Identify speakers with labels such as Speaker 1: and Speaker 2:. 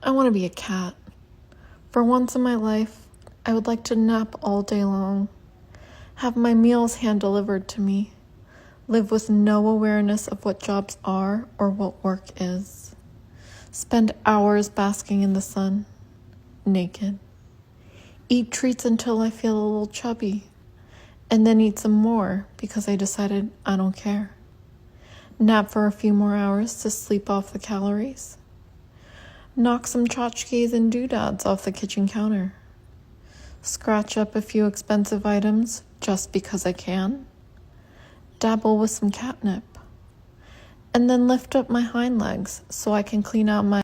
Speaker 1: I want to be a cat. For once in my life, I would like to nap all day long, have my meals hand-delivered to me, live with no awareness of what jobs are or what work is, spend hours basking in the sun, naked, eat treats until I feel a little chubby, and then eat some more because I decided I don't care, nap for a few more hours to sleep off the calories, knock some tchotchkes and doodads off the kitchen counter, scratch up a few expensive items just because I can, dabble with some catnip, and then lift up my hind legs so I can clean out my